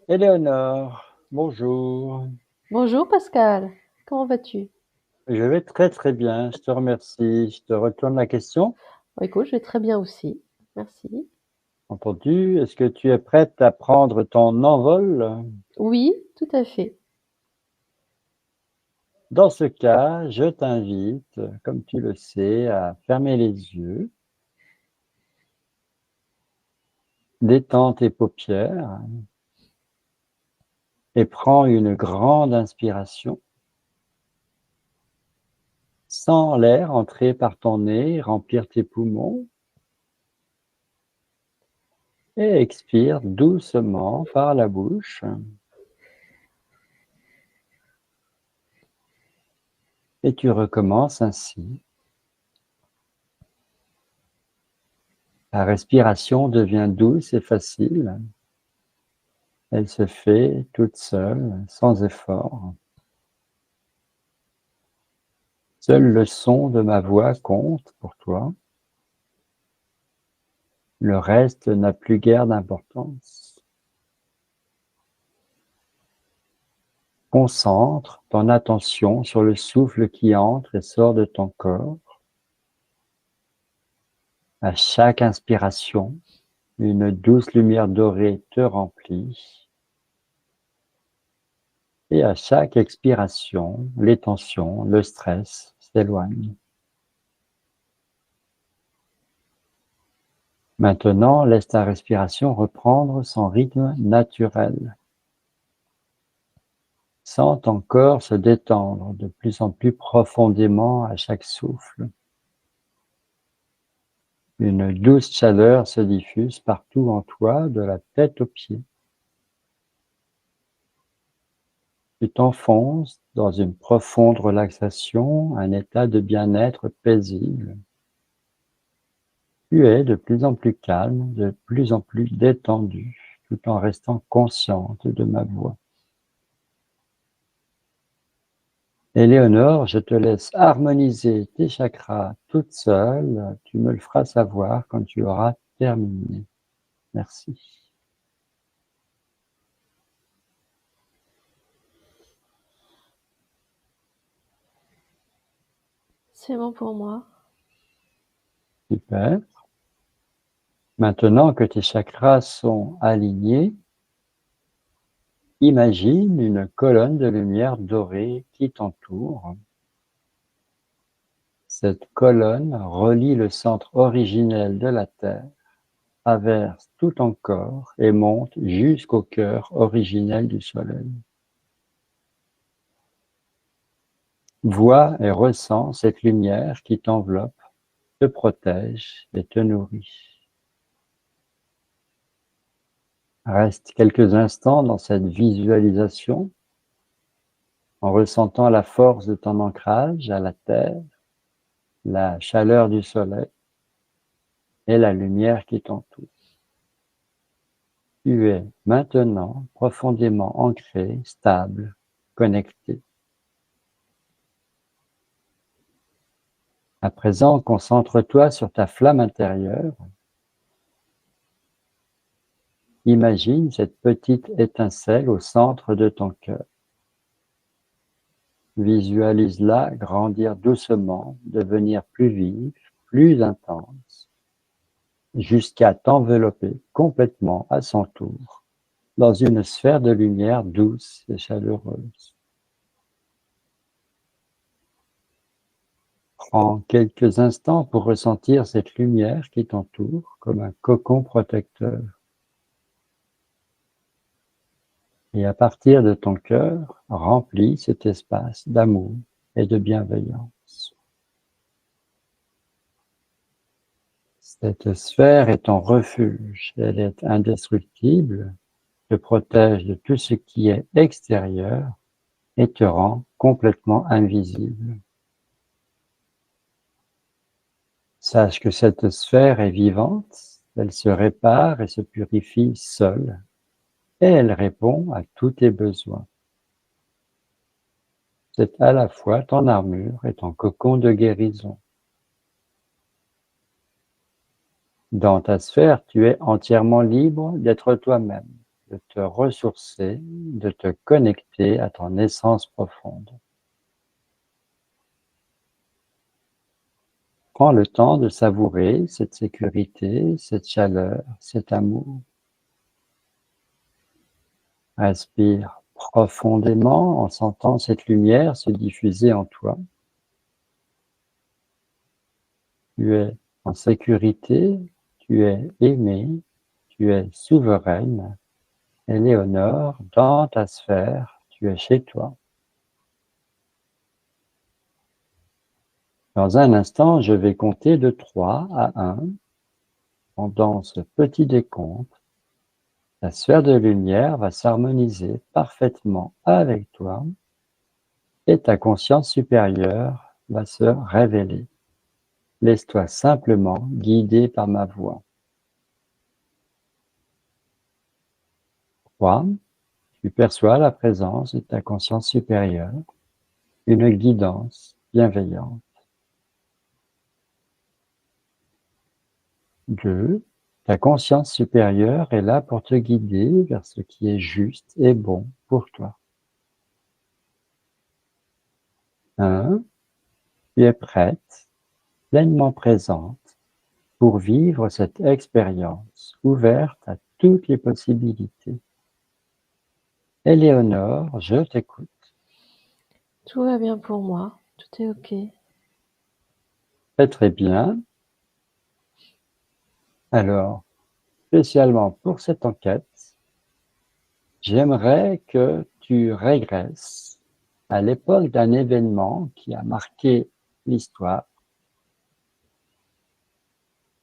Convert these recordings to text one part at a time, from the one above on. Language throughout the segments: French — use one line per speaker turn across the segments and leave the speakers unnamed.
Éléonore, bonjour.
Bonjour Pascal, comment vas-tu?
Je vais très très bien, je te remercie. Je te retourne la question.
Bon, écoute, je vais très bien aussi, merci.
Entendu, est-ce que tu es prête à prendre ton envol?
Oui, tout à fait.
Dans ce cas, je t'invite, comme tu le sais, à fermer les yeux, détends tes paupières et prends une grande inspiration. Sens l'air entrer par ton nez, remplir tes poumons et expire doucement par la bouche. Et tu recommences ainsi. La respiration devient douce et facile. Elle se fait toute seule, sans effort. Seul le son de ma voix compte pour toi. Le reste n'a plus guère d'importance. Concentre ton attention sur le souffle qui entre et sort de ton corps. À chaque inspiration, une douce lumière dorée te remplit. Et à chaque expiration, les tensions, le stress s'éloignent. Maintenant, laisse ta respiration reprendre son rythme naturel. Sens ton corps se détendre de plus en plus profondément à chaque souffle. Une douce chaleur se diffuse partout en toi, de la tête aux pieds. Tu t'enfonces dans une profonde relaxation, un état de bien-être paisible. Tu es de plus en plus calme, de plus en plus détendu, tout en restant consciente de ma voix. Éléonore, je te laisse harmoniser tes chakras toute seule. Tu me le feras savoir quand tu auras terminé. Merci.
C'est bon pour moi.
Super. Maintenant que tes chakras sont alignés, imagine une colonne de lumière dorée qui t'entoure. Cette colonne relie le centre originel de la Terre, traverse tout ton corps et monte jusqu'au cœur originel du Soleil. Vois et ressens cette lumière qui t'enveloppe, te protège et te nourrit. Reste quelques instants dans cette visualisation en ressentant la force de ton ancrage à la terre, la chaleur du soleil et la lumière qui t'entoure. Tu es maintenant profondément ancré, stable, connecté. À présent, concentre-toi sur ta flamme intérieure. Imagine cette petite étincelle au centre de ton cœur. Visualise-la grandir doucement, devenir plus vive, plus intense, jusqu'à t'envelopper complètement à son tour, dans une sphère de lumière douce et chaleureuse. Prends quelques instants pour ressentir cette lumière qui t'entoure comme un cocon protecteur. Et à partir de ton cœur, remplis cet espace d'amour et de bienveillance. Cette sphère est ton refuge, elle est indestructible, te protège de tout ce qui est extérieur et te rend complètement invisible. Sache que cette sphère est vivante, elle se répare et se purifie seule, et elle répond à tous tes besoins. C'est à la fois ton armure et ton cocon de guérison. Dans ta sphère, tu es entièrement libre d'être toi-même, de te ressourcer, de te connecter à ton essence profonde. Prends le temps de savourer cette sécurité, cette chaleur, cet amour. Respire profondément en sentant cette lumière se diffuser en toi. Tu es en sécurité, tu es aimé, tu es souveraine. Éléonore, dans ta sphère, tu es chez toi. Dans un instant, je vais compter de 3 à 1. Pendant ce petit décompte, la sphère de lumière va s'harmoniser parfaitement avec toi et ta conscience supérieure va se révéler. Laisse-toi simplement guider par ma voix. 3. Tu perçois la présence de ta conscience supérieure, une guidance bienveillante. 2. Ta conscience supérieure est là pour te guider vers ce qui est juste et bon pour toi. 1. Tu es prête, pleinement présente, pour vivre cette expérience ouverte à toutes les possibilités. Éléonore, je t'écoute.
Tout va bien pour moi. Tout est OK.
Très très bien. Alors, spécialement pour cette enquête, j'aimerais que tu régresses à l'époque d'un événement qui a marqué l'histoire.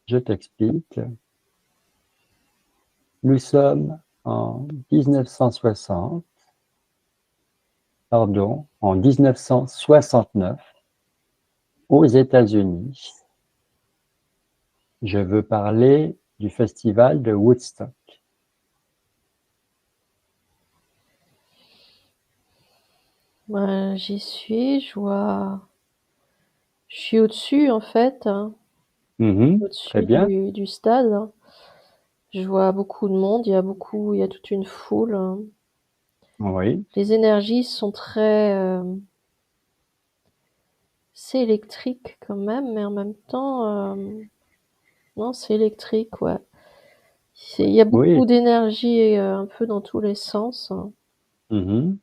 Je t'explique. Nous sommes en 1960, pardon, en 1969, aux États-Unis. Je veux parler du festival de Woodstock.
Ben, j'y suis, je suis au-dessus en fait, hein,
Très
au-dessus
bien.
du stade, hein. Je vois beaucoup de monde, il y a toute une foule, hein.
Oui,
Les énergies sont très, c'est électrique quand même, mais en même temps, non, c'est électrique, ouais. Il y a
oui.
beaucoup d'énergie un peu dans tous les sens, hein.
Mhm.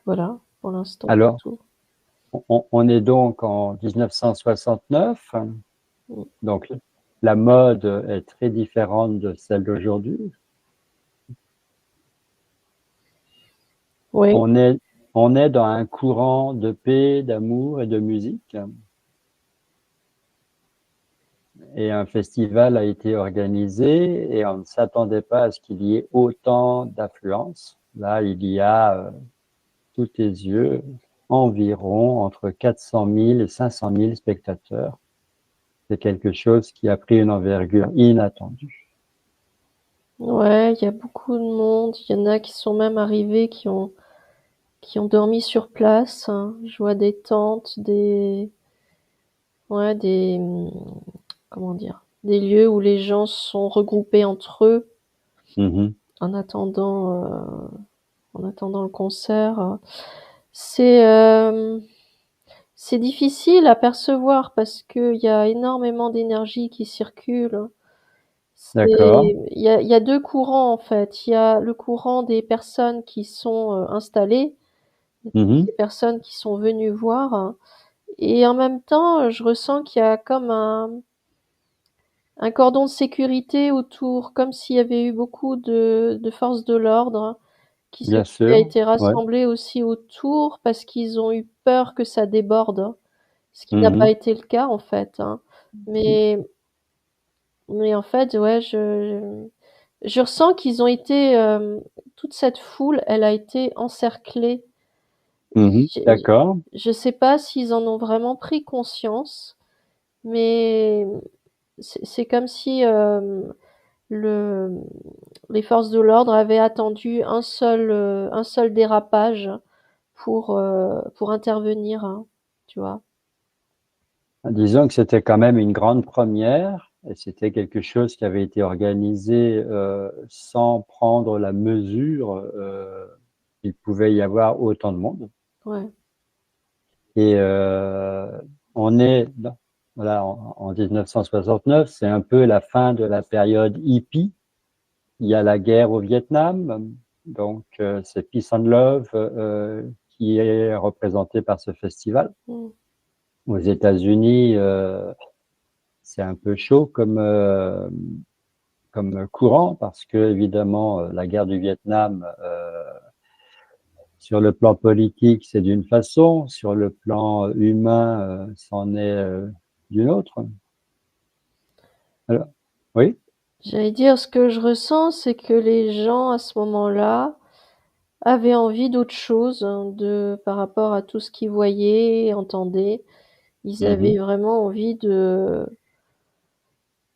Voilà, pour l'instant, c'est
Alors,
tout.
on est donc en 1969,
Mm.
donc la mode est très différente de celle d'aujourd'hui.
Oui,
On est, on est dans un courant de paix, d'amour et de musique. Et un festival a été organisé et on ne s'attendait pas à ce qu'il y ait autant d'affluence. Là, il y a, sous tes yeux, environ entre 400 000 et 500 000 spectateurs. C'est quelque chose qui a pris une envergure inattendue.
ouais, il y a beaucoup de monde. Il y en a qui sont même arrivés, qui ont dormi sur place, hein. Je vois des tentes, ouais, comment dire, des lieux où les gens sont regroupés entre eux
Mhm.
en attendant, en attendant le concert. C'est difficile à percevoir parce qu'il y a énormément d'énergie qui circule.
D'accord.
Il y a deux courants en fait. Il y a le courant des personnes qui sont installées,
Mhm.
des personnes qui sont venues voir, et en même temps, je ressens qu'il y a comme un cordon de sécurité autour, comme s'il y avait eu beaucoup de forces de l'ordre
Bien
qui a
sûr.
été
Ouais.
rassemblées aussi autour parce qu'ils ont eu peur que ça déborde, ce qui n'a pas
Mhm.
été le cas en fait, hein. Mais, mais en fait, ouais, je ressens qu'ils ont été, toute cette foule, elle a été encerclée.
Mhm.
J'ai-
D'accord.
Je sais pas s'ils en ont vraiment pris conscience, mais c'est comme si le, les forces de l'ordre avaient attendu un seul dérapage pour intervenir, hein, tu vois.
Disons que c'était quand même une grande première et c'était quelque chose qui avait été organisé sans prendre la mesure qu'il pouvait y avoir autant de monde.
Ouais.
Et on est voilà, en 1969, c'est un peu la fin de la période hippie. Il y a la guerre au Vietnam, donc c'est Peace and Love qui est représenté par ce festival.
Mm.
Aux États-Unis, c'est un peu chaud comme courant parce que évidemment la guerre du Vietnam, sur le plan politique, c'est d'une façon, sur le plan humain, c'en est d'une autre. Alors, oui.
J'allais dire, ce que je ressens, c'est que les gens à ce moment-là avaient envie d'autre chose, hein, par rapport à tout ce qu'ils voyaient, entendaient. Ils avaient
Mhm,
vraiment envie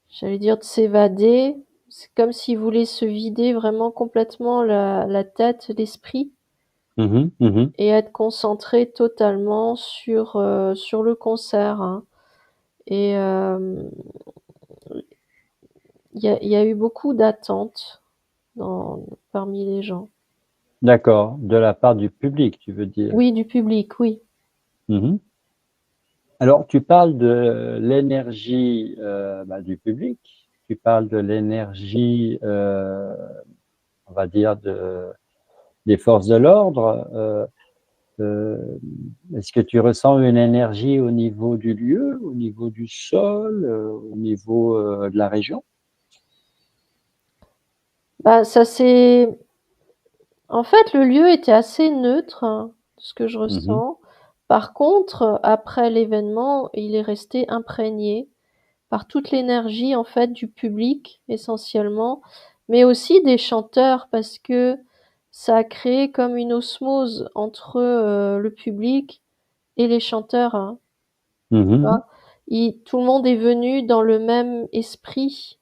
j'allais dire, de s'évader. C'est comme s'ils voulaient se vider vraiment complètement la tête, l'esprit,
mhm, mhm.
et être concentrés totalement sur le concert, hein. Et il y a eu beaucoup d'attentes parmi les gens.
D'accord, de la part du public, tu veux dire.
Oui, du public, oui.
Mhm. Alors, tu parles de l'énergie du public, tu parles de l'énergie, on va dire, des forces de l'ordre. Euh, Est-ce que tu ressens une énergie au niveau du lieu, au niveau du sol, au niveau de la région?
Bah, ça c'est en fait, le lieu était assez neutre, hein, de ce que je
Mhm,
ressens. Par contre, après l'événement, il est resté imprégné par toute l'énergie, en fait, du public, essentiellement, mais aussi des chanteurs, parce que ça a créé comme une osmose entre le public et les chanteurs, hein, tu
mhm,
vois. Tout le monde est venu dans le même esprit.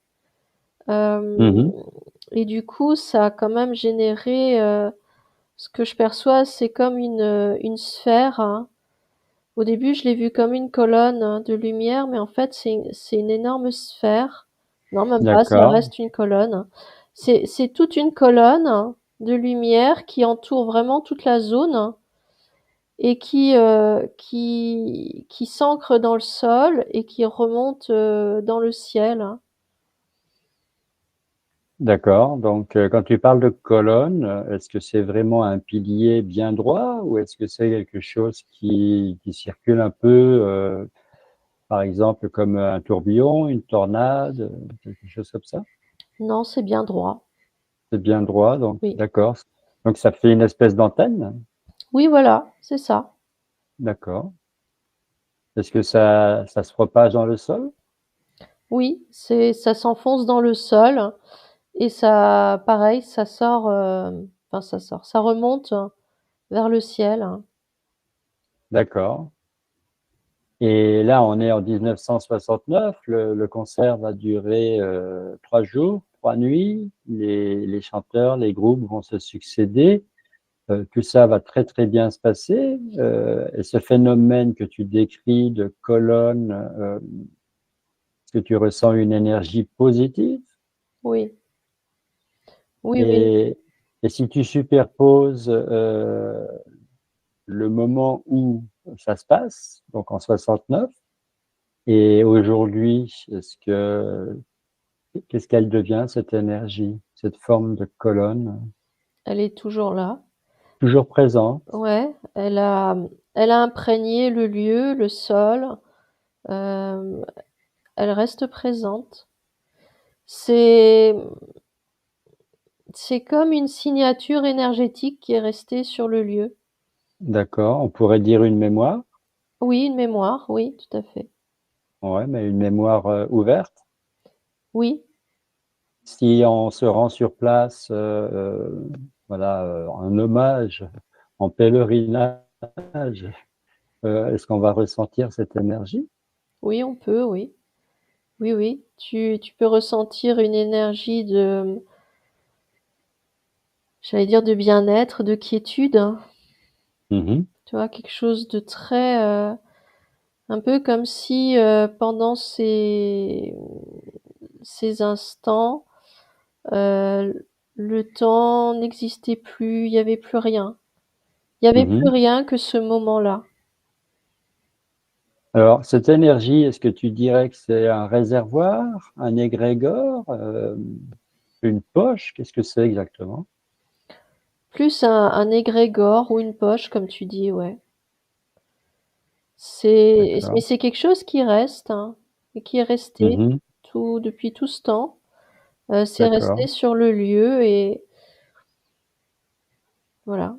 Euh,
mhm.
et du coup, ça a quand même généré, ce que je perçois, c'est comme une sphère, hein. Au début, je l'ai vu comme une colonne, hein, de lumière, mais en fait, c'est une énorme sphère. Non, même pas, ça
D'accord,
reste une colonne. C'est toute une colonne de lumière qui entoure vraiment toute la zone et qui s'ancre dans le sol et qui remonte dans le ciel.
d'accord. Donc, quand tu parles de colonne, est-ce que c'est vraiment un pilier bien droit ou est-ce que c'est quelque chose qui circule un peu, par exemple, comme un tourbillon, une tornade, quelque chose comme ça?
Non, c'est bien droit.
C'est bien droit, donc
Oui.
d'accord. Donc, ça fait une espèce d'antenne?
Oui, voilà, c'est ça.
D'accord. Est-ce que ça se propage dans le sol?
Oui, ça s'enfonce dans le sol. Et ça, pareil, ça remonte vers le ciel.
D'accord. Et là, on est en 1969. Le concert va durer 3 jours, 3 nuits. Les chanteurs, les groupes vont se succéder. Tout ça va très très bien se passer. Et ce phénomène que tu décris de colonne, est-ce que tu ressens une énergie positive?
Oui, oui, oui.
Et, et si tu superposes le moment où ça se passe, donc en 69, et aujourd'hui, qu'est-ce qu'elle devient, cette énergie, cette forme de colonne,
Elle est toujours là.
toujours présente?
Ouais, elle a imprégné le lieu, le sol. euh, Elle reste présente. C'est, c'est comme une signature énergétique qui est restée sur le lieu.
D'accord, on pourrait dire une mémoire,
Oui, une mémoire, oui, tout à fait.
ouais, mais une mémoire ouverte.
Oui,
Si on se rend sur place, voilà, en hommage, en pèlerinage, est-ce qu'on va ressentir cette énergie?
oui, on peut, oui. Oui, oui. Tu peux ressentir une énergie j'allais dire de bien-être, de quiétude, hein.
Mhm.
Tu vois, quelque chose de très, un peu comme si pendant ces instants, le temps n'existait plus, il y avait plus rien. Il y avait plus
Mhm.
rien que ce moment-là.
Alors, cette énergie, est-ce que tu dirais que c'est un réservoir, un égrégore, une poche? Qu'est-ce que c'est exactement?
Plus un égrégore ou une poche, comme tu dis, ouais. Mais
D'accord.
c'est quelque chose qui reste, hein, et qui est resté
Mhm.
depuis tout ce temps. C'est resté
D'accord.
sur le lieu et voilà.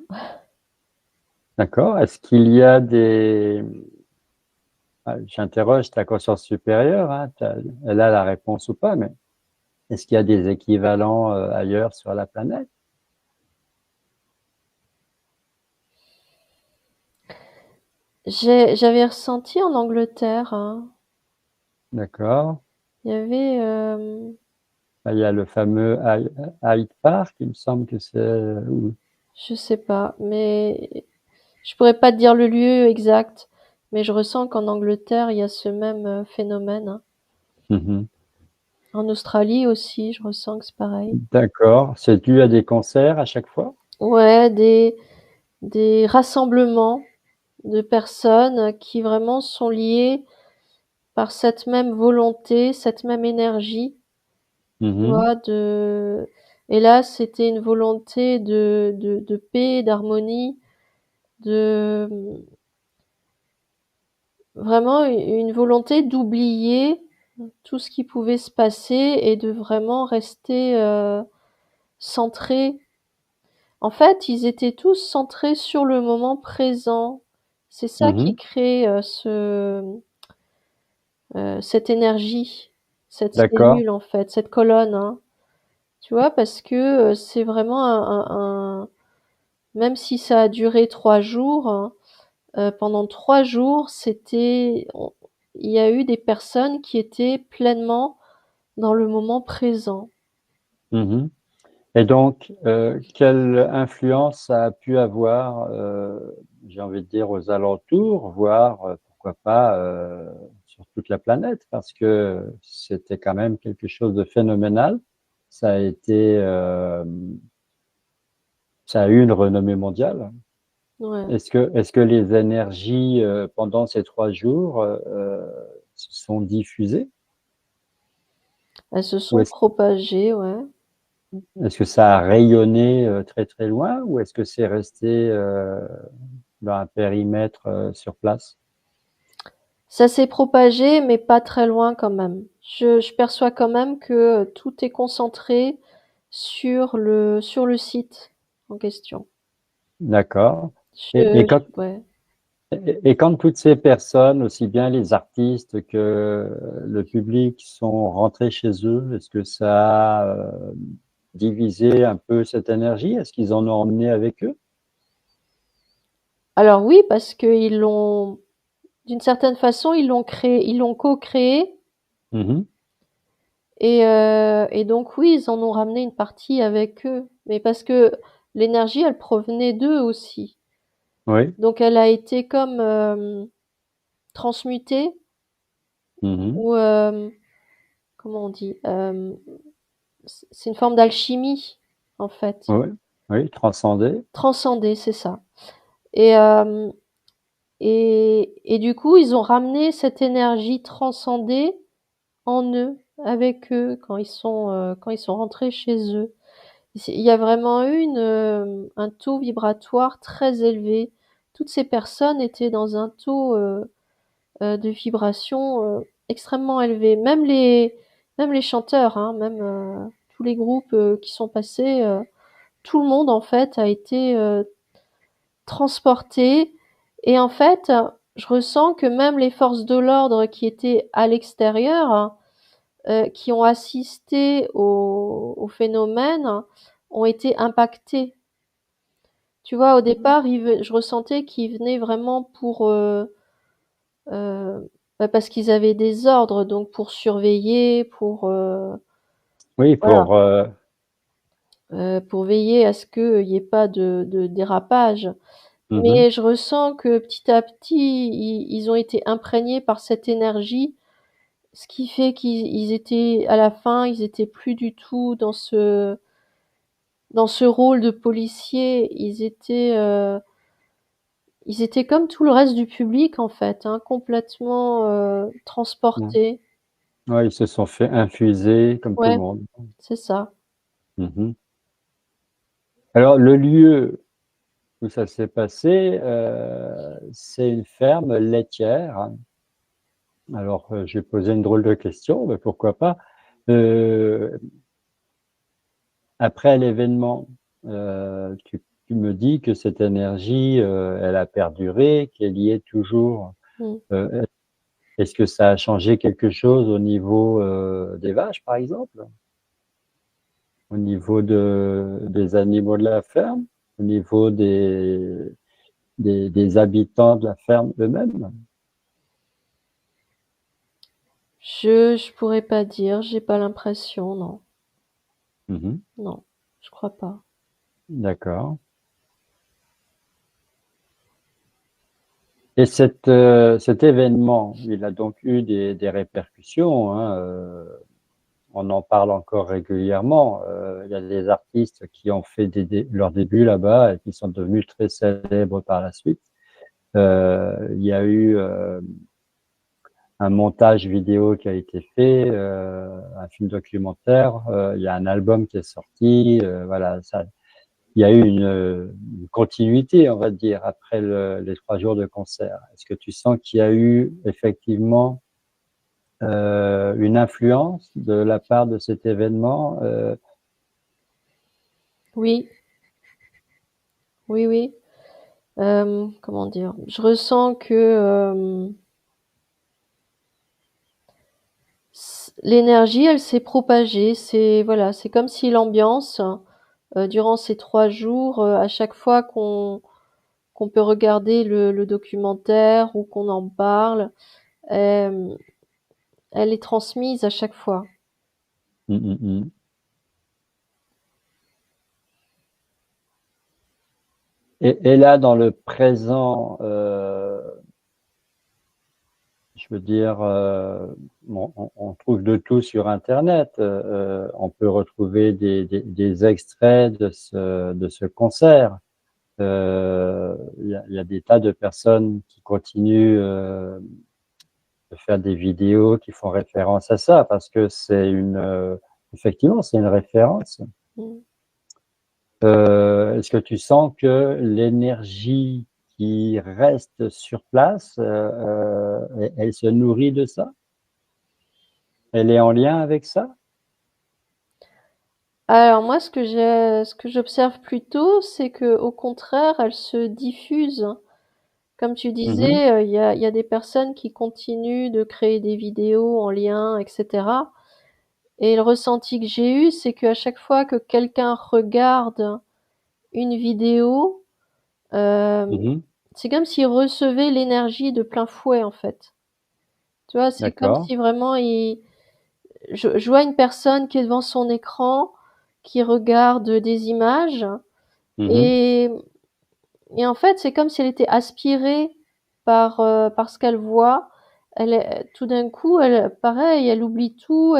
D'accord. Est-ce qu'il y a des... Ah, j'interroge ta conscience supérieure, hein, elle a la réponse ou pas, mais est-ce qu'il y a des équivalents ailleurs sur la planète?
J'avais ressenti en Angleterre, hein,
D'accord.
il y avait,
Là, il y a le fameux Hyde Park, il me semble que c'est...
je sais pas, mais je pourrais pas te dire le lieu exact, mais je ressens qu'en Angleterre, il y a ce même phénomène, hein.
Mhm.
En Australie aussi, je ressens que c'est pareil.
D'accord. C'est dû à des concerts à chaque fois?
Ouais, des rassemblements de personnes qui vraiment sont liées par cette même volonté, cette même énergie, tu
Mhm.
vois, et là, c'était une volonté de paix, d'harmonie, de vraiment une volonté d'oublier tout ce qui pouvait se passer et de vraiment rester centré. En fait, ils étaient tous centrés sur le moment présent. C'est ça qui
Mhm.
crée cette énergie, cette
D'accord.
cellule en fait, cette colonne, hein. Tu vois, parce que c'est vraiment même si ça a duré 3 jours, hein, pendant 3 jours, il y a eu des personnes qui étaient pleinement dans le moment présent.
Mhm. Et donc, quelle influence ça a pu avoir, j'ai envie de dire, aux alentours, voire, pourquoi pas, sur toute la planète, parce que c'était quand même quelque chose de phénoménal. Ça a été, ça a eu une renommée mondiale.
Ouais.
Est-ce que les énergies, pendant ces 3 jours, se sont diffusées?
Elles se
Ou
sont propagées, ouais.
est-ce que ça a rayonné très très loin, ou est-ce que c'est resté dans un périmètre sur place?
Ça s'est propagé, mais pas très loin quand même. Je perçois quand même que tout est concentré sur le site en question.
D'accord. Et
Je,
quand,
ouais.
et quand toutes ces personnes, aussi bien les artistes que le public, sont rentrés chez eux, est-ce que ça a divisé un peu cette énergie? Est-ce qu'ils en ont emmené avec eux?
Alors oui, parce que d'une certaine façon, ils l'ont co-créé,
Mhm.
et donc oui, ils en ont ramené une partie avec eux. Mais parce que l'énergie, elle provenait d'eux aussi.
Oui.
Donc elle a été comme transmutée
Mhm.
ou comment on dit c'est une forme d'alchimie en fait.
Oui. Oui, transcender.
Transcendée, c'est ça. Et, et du coup, ils ont ramené cette énergie transcendée en eux, avec eux, quand ils sont rentrés chez eux. Il y a vraiment eu un taux vibratoire très élevé. Toutes ces personnes étaient dans un taux de vibration extrêmement élevé. Même les chanteurs, hein, même tous les groupes qui sont passés, tout le monde en fait a été transporté. Et en fait, je ressens que même les forces de l'ordre qui étaient à l'extérieur, qui ont assisté au phénomène, ont été impactés. Tu vois, au départ, je ressentais qu'ils venaient vraiment euh, parce qu'ils avaient des ordres, donc pour surveiller,
Oui,
voilà, pour veiller à ce qu'il n'y ait pas de dérapage.
mhm.
Mais je ressens que petit à petit, ils ont été imprégnés par cette énergie. ce qui fait qu'ils étaient, à la fin, ils étaient plus du tout dans ce rôle de policier. Ils étaient comme tout le reste du public, en fait, hein, complètement
Ouais.
transportés.
Ouais, ils se sont fait infuser comme tout le
Ouais,
monde.
c'est ça.
Mhm. Alors, le lieu où ça s'est passé, c'est une ferme laitière. Alors, j'ai posé une drôle de question, mais pourquoi pas. Euh, Après l'événement, tu me dis que cette énergie, elle a perduré, qu'elle y est toujours.
Mm.
Euh, Est-ce que ça a changé quelque chose au niveau des vaches, par exemple? Au niveau des animaux de la ferme? Au niveau des habitants de la ferme eux-mêmes?
Je pourrais pas dire, j'ai pas l'impression, non.
Mhm.
Non, je crois pas.
D'accord. Et cet événement, il a donc eu des répercussions, hein, on en parle encore régulièrement. Il y a des artistes qui ont fait leur début là-bas et qui sont devenus très célèbres par la suite. Il y a eu un montage vidéo qui a été fait, un film documentaire. Il y a un album qui est sorti. Voilà, ça, il y a eu une continuité, on va dire, après les 3 jours de concert. Est-ce que tu sens qu'il y a eu effectivement une influence de la part de cet événement?
Oui, oui, oui. Comment dire? Je ressens que l'énergie, elle s'est propagée. C'est voilà, c'est comme si l'ambiance, durant ces 3 jours, à chaque fois qu'on peut regarder le documentaire ou qu'on en parle, euh, elle est transmise à chaque fois.
Mm, mm, mm. Et là, dans le présent, je veux dire, on trouve de tout sur Internet. On peut retrouver des extraits de ce concert. Il y a des tas de personnes qui continuent de faire des vidéos qui font référence à ça parce que effectivement, c'est une référence.
Mm.
Est-ce que tu sens que l'énergie qui reste sur place, elle se nourrit de ça? Elle est en lien avec ça?
Alors moi, ce que j'observe plutôt, c'est que au contraire, elle se diffuse. Comme tu
Mhm,
disais, il y a des personnes qui continuent de créer des vidéos en lien, etc. Et le ressenti que j'ai eu, c'est qu'à chaque fois que quelqu'un regarde une vidéo, euh,
mhm,
c'est comme s'il recevait l'énergie de plein fouet, en fait. Tu vois, c'est comme
d'accord.
si vraiment je vois une personne qui est devant son écran, qui regarde des images,
Mhm,
et, et en fait, c'est comme si elle était aspirée par ce qu'elle voit. Tout d'un coup, pareil, elle oublie tout,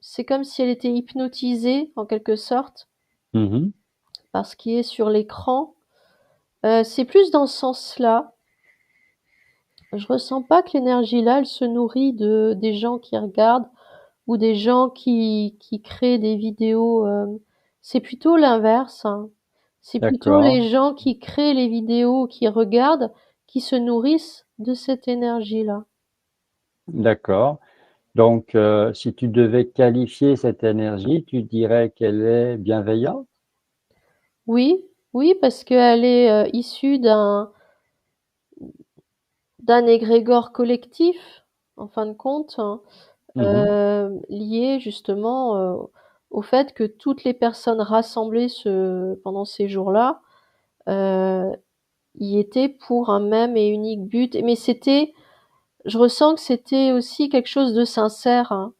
c'est comme si elle était hypnotisée, en quelque sorte,
mhm,
par ce qui est sur l'écran. C'est plus dans ce sens-là. Je ressens pas que l'énergie là, elle se nourrit des gens qui regardent ou des gens qui créent des vidéos. C'est plutôt l'inverse, hein. C'est plutôt
d'accord,
les gens qui créent les vidéos, qui regardent, qui se nourrissent de cette énergie-là.
d'accord. Donc, si tu devais qualifier cette énergie, tu dirais qu'elle est bienveillante?
Oui, oui, parce qu'elle est issue d'un égrégore collectif, en fin de compte, hein,
Mhm,
lié justement au fait que toutes les personnes rassemblées pendant ces jours-là euh, y étaient pour un même et unique but. Mais je ressens que c'était aussi quelque chose de sincère, hein.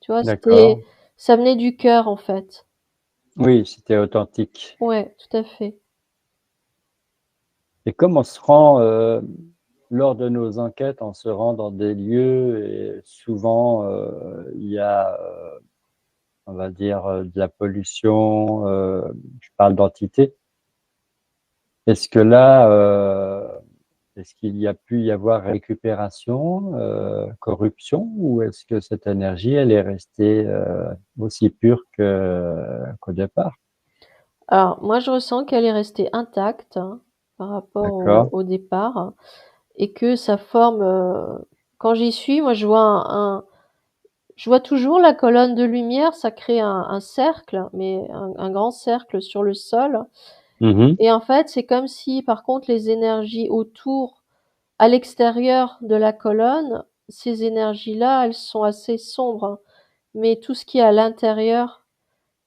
Tu vois,
d'accord.
ça venait du cœur en fait.
Oui, c'était authentique.
Ouais, tout à fait.
Et comment se rend lors de nos enquêtes, on se rend dans des lieux et souvent il y a, on va dire, de la pollution, je parle d'entités. Est-ce que là, est-ce qu'il y a pu y avoir récupération, corruption, ou est-ce que cette énergie, elle est restée aussi pure qu'au départ?
Alors, moi, je ressens qu'elle est restée intacte, hein, par rapport
D'accord.
au départ, et que ça forme. Quand j'y suis, moi, je vois toujours la colonne de lumière. Ça crée un cercle, mais un grand cercle sur le sol.
Mhm.
Et en fait, c'est comme si, par contre, les énergies autour, à l'extérieur de la colonne, ces énergies-là, elles sont assez sombres, hein. Mais tout ce qui est à l'intérieur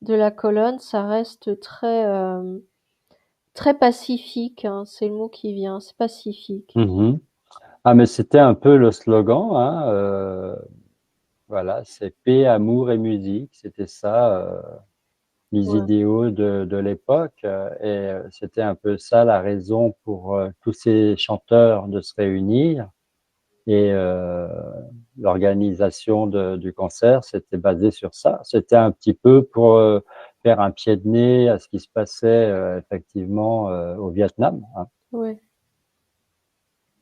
de la colonne, ça reste très pacifique, hein, c'est le mot qui vient, c'est pacifique.
Mhm. Ah, mais c'était un peu le slogan, hein, voilà, c'est paix, amour et musique. C'était ça, les
Ouais,
idéaux de l'époque. Et c'était un peu ça la raison pour tous ces chanteurs de se réunir. Et l'organisation du concert, c'était basé sur ça. C'était un petit peu pour faire un pied de nez à ce qui se passait effectivement au Vietnam, hein.
ouais.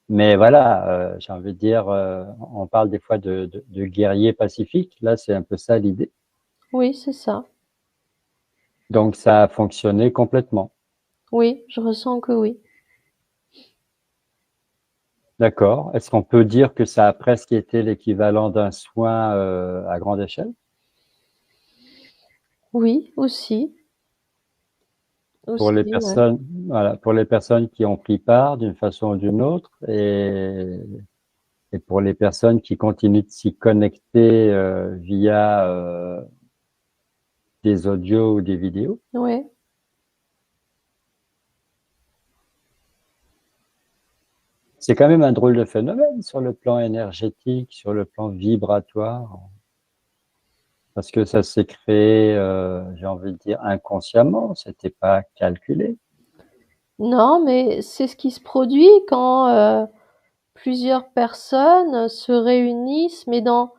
Mais voilà, j'ai envie de dire, on parle des fois de guerriers pacifiques. Là, c'est un peu ça l'idée.
Oui, c'est ça.
Donc, ça a fonctionné complètement.
Oui, je ressens que oui.
D'accord. Est-ce qu'on peut dire que ça a presque été l'équivalent d'un soin à grande échelle
Oui, aussi,
pour les
aussi, ouais.
personnes, voilà, pour les personnes qui ont pris part d'une façon ou d'une autre et pour les personnes qui continuent de s'y connecter via des audios ou des vidéos?
Ouais.
C'est quand même un drôle de phénomène sur le plan énergétique, sur le plan vibratoire, parce que ça s'est créé, j'ai envie de dire, inconsciemment, c'était pas calculé.
Non, mais c'est ce qui se produit quand plusieurs personnes se réunissent, mais dans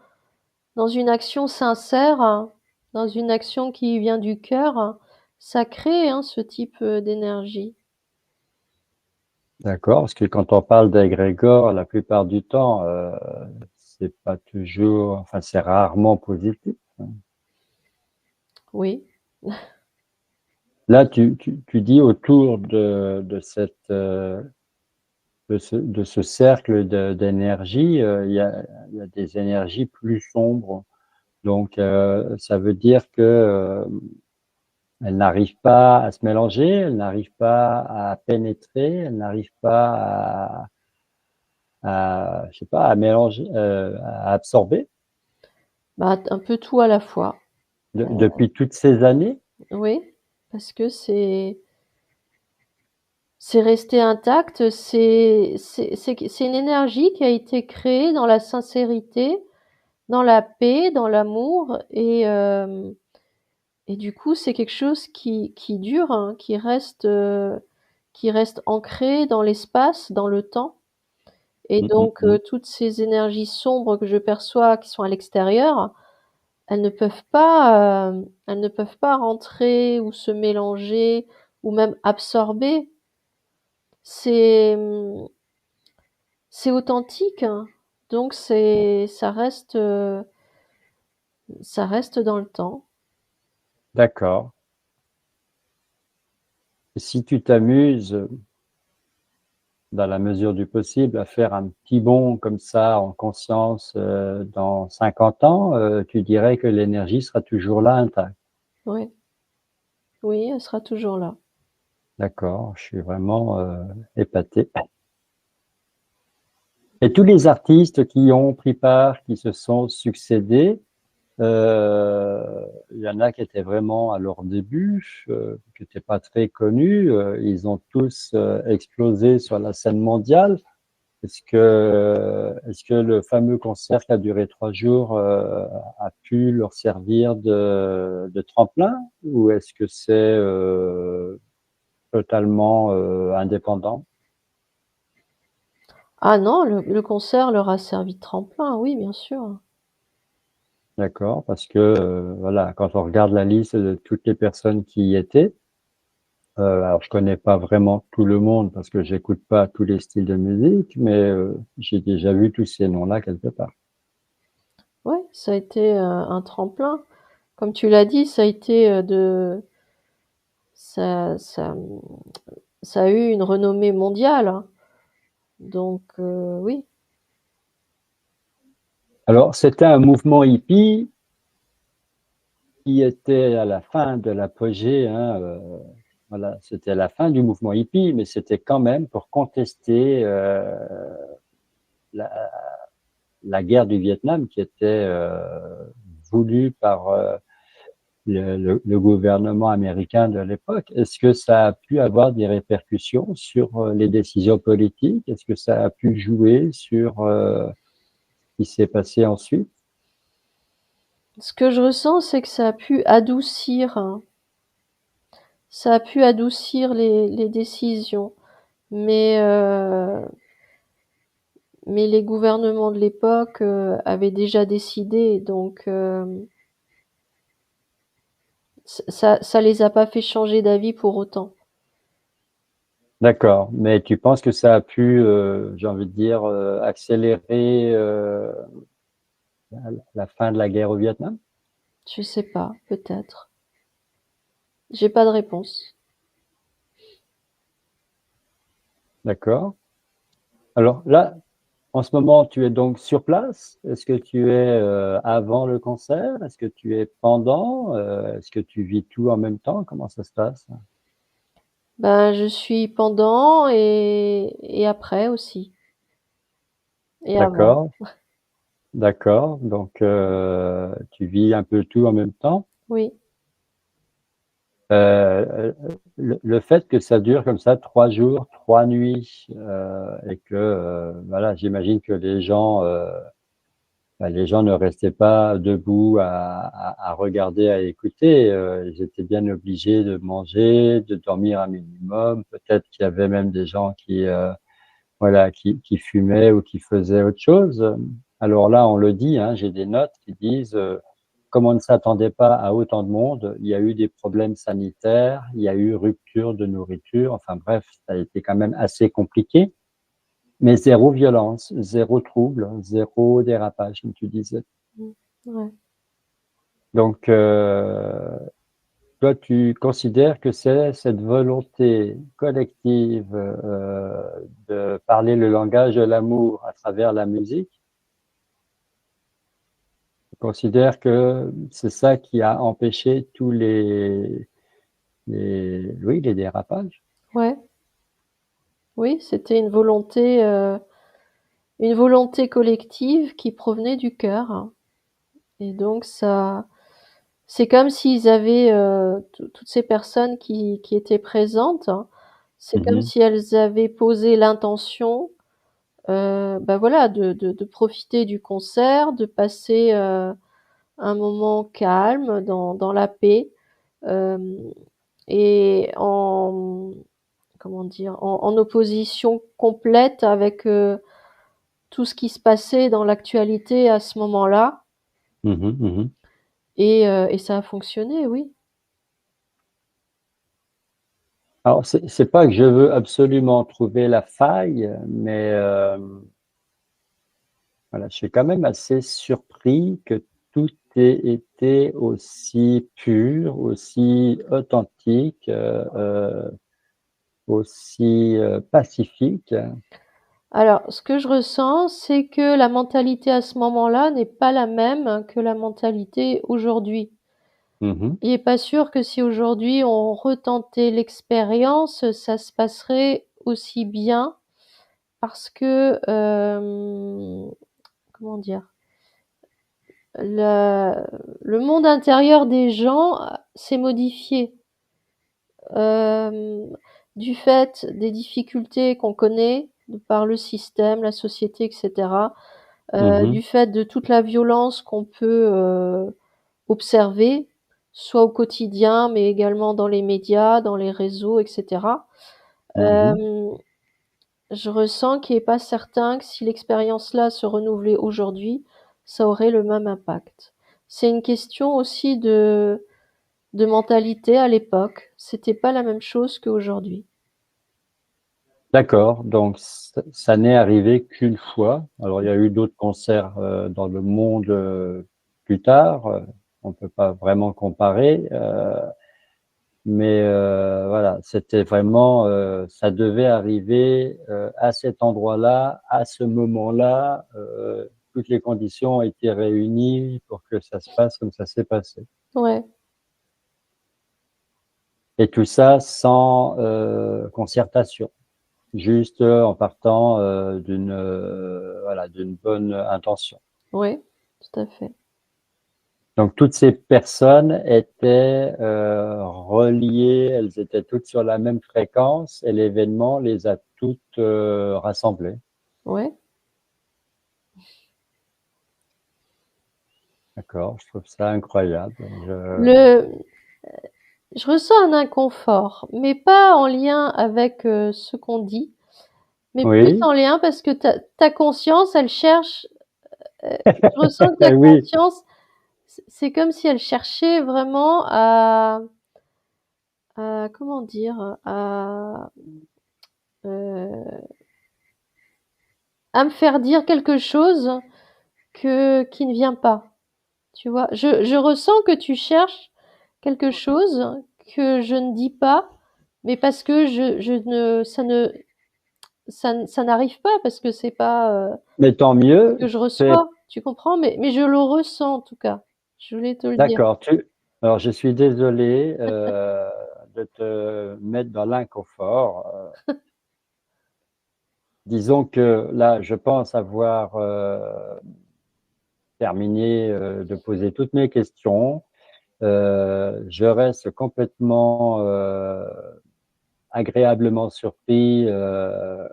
une action sincère, hein, dans une action qui vient du cœur, hein. Ça crée, hein, ce type d'énergie.
D'accord, parce que quand on parle d'égrégore, la plupart du temps, c'est pas toujours, enfin, c'est rarement positif.
Oui,
Là, tu dis autour de cette, de ce cercle d'énergie, il y a des énergies plus sombres. Donc, ça veut dire que elles n'arrivent pas à se mélanger, elles n'arrivent pas à pénétrer, elles n'arrivent pas je sais pas, à mélanger, à absorber
bah, un peu tout à la fois.
depuis toutes ces années.
Oui, parce que c'est resté intact, c'est une énergie qui a été créée dans la sincérité, dans la paix, dans l'amour et du coup, c'est quelque chose qui dure, hein, qui reste ancré dans l'espace, dans le temps et
Mm, mm,
donc
mm.
toutes ces énergies sombres que je perçois qui sont à l'extérieur, elles ne peuvent pas rentrer ou se mélanger ou même absorber. C'est, mmh, c'est authentique, hein, donc ça reste dans le temps.
D'accord. Si tu t'amuses, dans la mesure du possible, à faire un petit bond comme ça en conscience dans 50 ans, tu dirais que l'énergie sera toujours là intacte.
Ouais, oui, elle sera toujours là.
D'accord, je suis vraiment épaté. Et tous les artistes qui ont pris part, qui se sont succédés, il y en a qui étaient vraiment à leur début, qui n'étaient pas très connus. Ils ont tous explosé sur la scène mondiale. Est-ce que le fameux concert qui a duré 3 jours a pu leur servir de tremplin ou est-ce que c'est totalement indépendant?
Ah non, le concert leur a servi de tremplin, oui, bien sûr.
D'accord, parce que voilà, quand on regarde la liste de toutes les personnes qui y étaient, alors je connais pas vraiment tout le monde parce que j'écoute pas tous les styles de musique, mais j'ai déjà vu tous ces noms-là quelque part.
Ouais, ça a été un tremplin. Comme tu l'as dit, ça a été ça, ça, ça a eu une renommée mondiale, hein. Donc oui,
Alors c'était un mouvement hippie qui était à la fin de l'apogée, hein, voilà, c'était la fin du mouvement hippie, mais c'était quand même pour contester la, la guerre du Vietnam qui était voulue par le gouvernement américain de l'époque. Est-ce que ça a pu avoir des répercussions sur les décisions politiques? Est-ce que ça a pu jouer sur ce qui s'est passé ensuite?
ce que je ressens, c'est que ça a pu adoucir les décisions, mais mais les gouvernements de l'époque avaient déjà décidé, donc ça les a pas fait changer d'avis pour autant.
D'accord, mais tu penses que ça a pu, j'ai envie de dire, accélérer la fin de la guerre au Vietnam?
Je sais pas, peut-être. J'ai pas de réponse.
D'accord. Alors là, en ce moment, tu es donc sur place. Est-ce que tu es avant le concert? Est-ce que tu es pendant? Est-ce que tu vis tout en même temps? Comment ça se passe?
Ben, je suis pendant et après aussi. Et avant.
D'accord, d'accord. Donc, tu vis un peu tout en même temps.
Oui.
Le fait que ça dure comme ça 3 jours, 3 nuits, et que voilà, j'imagine que les gens ne restaient pas debout à regarder, à écouter. Ils étaient bien obligés de manger, de dormir un minimum. Peut-être qu'il y avait même des gens qui voilà, qui fumaient ou qui faisaient autre chose. Alors là, on le dit, hein, j'ai des notes qui disent, comme on ne s'attendait pas à autant de monde, il y a eu des problèmes sanitaires, il y a eu rupture de nourriture, enfin bref, ça a été quand même assez compliqué, mais zéro violence, zéro trouble, zéro dérapage, comme tu disais.
Mm. Ouais.
Donc, toi, tu considères que c'est cette volonté collective de parler le langage de l'amour à travers la musique. Tu considères que c'est ça qui a empêché tous oui, les dérapages.
Ouais. Oui, c'était une volonté collective qui provenait du cœur. Et donc ça, c'est comme s'ils avaient toutes ces personnes qui étaient présentes. C'est comme
Mhm,
si elles avaient posé l'intention, ben voilà, de profiter du concert, de passer un moment calme dans la paix, euh, et en comment dire, en opposition complète avec tout ce qui se passait dans l'actualité à ce moment-là.
mhm, mhm.
Et ça a fonctionné, oui.
Alors, c'est pas que je veux absolument trouver la faille, mais voilà, je suis quand même assez surpris que tout ait été aussi pur, aussi authentique, aussi pacifique.
Alors, ce que je ressens, c'est que la mentalité à ce moment-là n'est pas la même que la mentalité aujourd'hui.
Mhm,
Il n'est pas sûr que si aujourd'hui on retentait l'expérience, ça se passerait aussi bien parce que, comment dire, le, le monde intérieur des gens s'est modifié. euh, du fait des difficultés qu'on connaît par le système, la société, etc.,
mhm,
du fait de toute la violence qu'on peut observer, soit au quotidien, mais également dans les médias, dans les réseaux, etc.
mhm,
Euh, je ressens qu'il est pas certain que si l'expérience-là se renouvelait aujourd'hui, ça aurait le même impact. C'est une question aussi de mentalité à l'époque. C'était pas la même chose qu'aujourd'hui.
D'accord, donc ça n'est arrivé qu'une fois. Alors il y a eu d'autres concerts dans le monde plus tard. On peut pas vraiment comparer, mais voilà, c'était vraiment, ça devait arriver à cet endroit-là, à ce moment-là. Toutes les conditions ont été réunies pour que ça se passe comme ça s'est passé.
Ouais,
Et tout ça sans concertation. Juste en partant d'une voilà, d'une bonne intention.
ouais, tout à fait.
Donc toutes ces personnes étaient reliées, elles étaient toutes sur la même fréquence et l'événement les a toutes rassemblées.
Ouais.
D'accord, je trouve ça incroyable.
Le, je ressens un inconfort, mais pas en lien avec ce qu'on dit, mais plus
Oui,
en lien parce que ta conscience, elle cherche, je ressens que ta
oui,
conscience, c'est comme si elle cherchait vraiment comment dire, euh, à me faire dire quelque chose qui ne vient pas. Tu vois, je ressens que tu cherches quelque chose que je ne dis pas, mais parce que ça n'arrive pas parce que c'est pas
mais tant
ce
mieux.
que je
C'est
reçois. Tu comprends? Mais je le ressens en tout cas. Je voulais te le dire.
d'accord. Alors je suis désolé de te mettre dans l'inconfort. Disons que là, je pense avoir terminé de poser toutes mes questions. Je reste complètement agréablement surpris que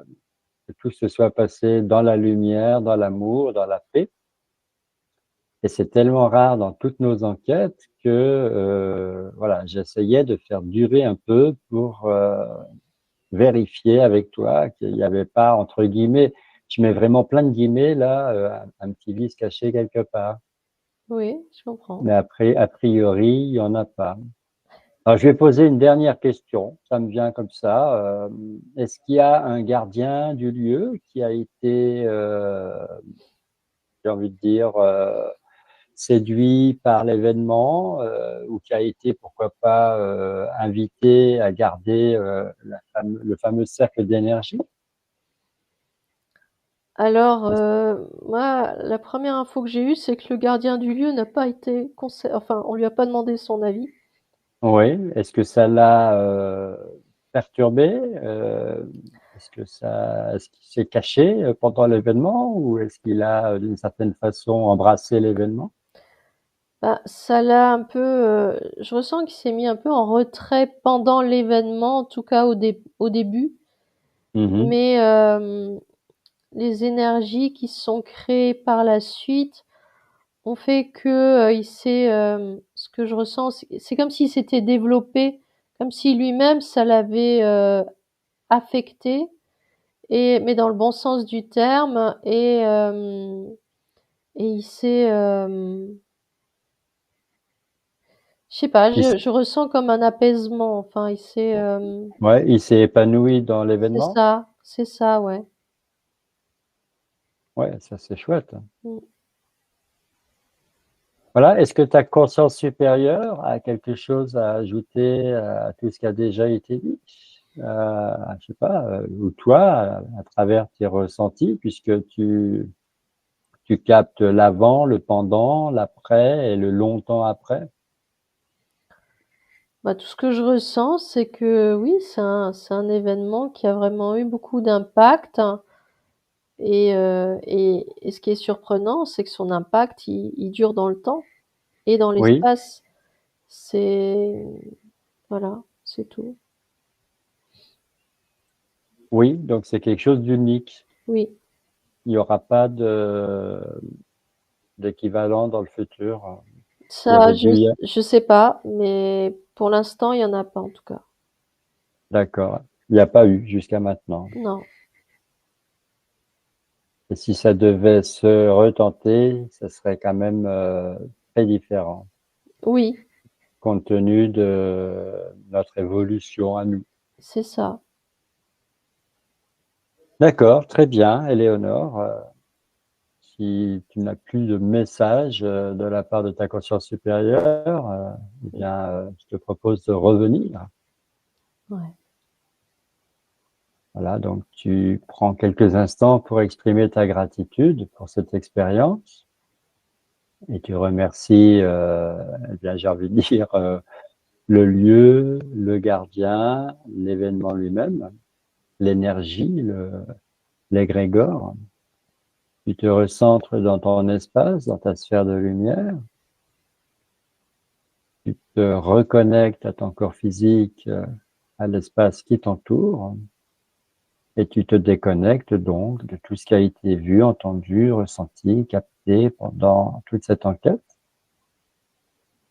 tout se soit passé dans la lumière, dans l'amour, dans la paix. Et c'est tellement rare dans toutes nos enquêtes que voilà, j'essayais de faire durer un peu pour vérifier avec toi qu'il n'y avait pas, entre guillemets, je mets vraiment plein de guillemets là, un petit vice caché quelque part.
Oui, je comprends.
Mais après, a priori, il n'y en a pas. Alors, je vais poser une dernière question. Ça me vient comme ça. Est-ce qu'il y a un gardien du lieu qui a été, j'ai envie de dire, séduit par l'événement ou qui a été, pourquoi pas, invité à garder le fameux cercle d'énergie?
Alors, moi, la première info que j'ai eue, c'est que le gardien du lieu n'a pas été enfin, on lui a pas demandé son avis.
Oui. Est-ce que ça l'a perturbé? Est-ce qu'il s'est caché pendant l'événement ou est-ce qu'il a, d'une certaine façon, embrassé l'événement?
Bah, ça l'a un peu, je ressens qu'il s'est mis un peu en retrait pendant l'événement, en tout cas au début.
Mhm.
Mais les énergies qui se sont créées par la suite ont fait que il s'est, ce que je ressens, c'est comme s'il s'était développé, comme si lui-même ça l'avait affecté, mais dans le bon sens du terme, et il s'est, je sais pas,
Il,
je ressens comme un apaisement. Enfin, il s'est,
ouais, il s'est épanoui dans l'événement.
c'est ça, ouais.
Ouais, ça c'est chouette.
Mm.
Voilà. Est-ce que ta conscience supérieure a quelque chose à ajouter à tout ce qui a déjà été dit? Je sais pas, ou toi, à travers tes ressentis, puisque tu captes l'avant, le pendant, l'après et le longtemps après.
Bah, tout ce que je ressens, c'est que oui, c'est un événement qui a vraiment eu beaucoup d'impact. Et ce qui est surprenant, c'est que son impact, il dure dans le temps et dans
Oui,
l'espace. C'est, voilà, c'est tout.
oui, donc c'est quelque chose d'unique.
Oui.
Il n'y aura pas d'équivalent dans le futur. Il y
Ça,
avait dû y...
je sais pas, mais pour l'instant, il y en a pas, en tout cas.
D'accord. Il n'y a pas eu jusqu'à maintenant.
Non.
Et si ça devait se retenter, ça serait quand même très différent,
Oui,
compte tenu de notre évolution à nous.
c'est ça.
D'accord, très bien, Éléonore. Si tu n'as plus de message de la part de ta conscience supérieure, eh bien, je te propose de revenir.
Ouais.
Voilà, donc tu prends quelques instants pour exprimer ta gratitude pour cette expérience et tu remercies, eh bien, j'ai envie de dire, le lieu, le gardien, l'événement lui-même, l'énergie, l'égrégore. Tu te recentres dans ton espace, dans ta sphère de lumière. Tu te reconnectes à ton corps physique, à l'espace qui t'entoure. Et tu te déconnectes donc de tout ce qui a été vu, entendu, ressenti, capté pendant toute cette enquête.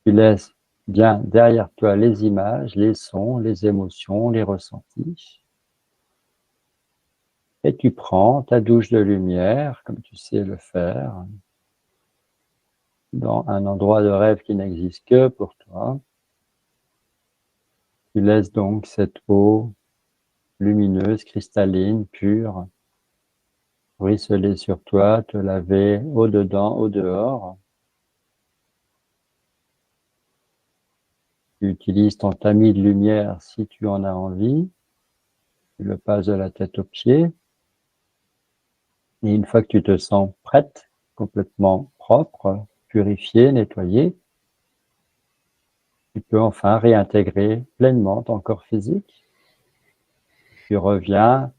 Tu laisses bien derrière toi les images, les sons, les émotions, les ressentis. Et tu prends ta douche de lumière, comme tu sais le faire, dans un endroit de rêve qui n'existe que pour toi. Tu laisses donc cette eau lumineuse, cristalline, pure, ruisseler sur toi, te laver au-dedans, au-dehors. Tu utilises ton tamis de lumière si tu en as envie. Tu le passes de la tête aux pieds. Et une fois que tu te sens prête, complètement propre, purifiée, nettoyée, tu peux enfin réintégrer pleinement ton corps physique. Tu reviens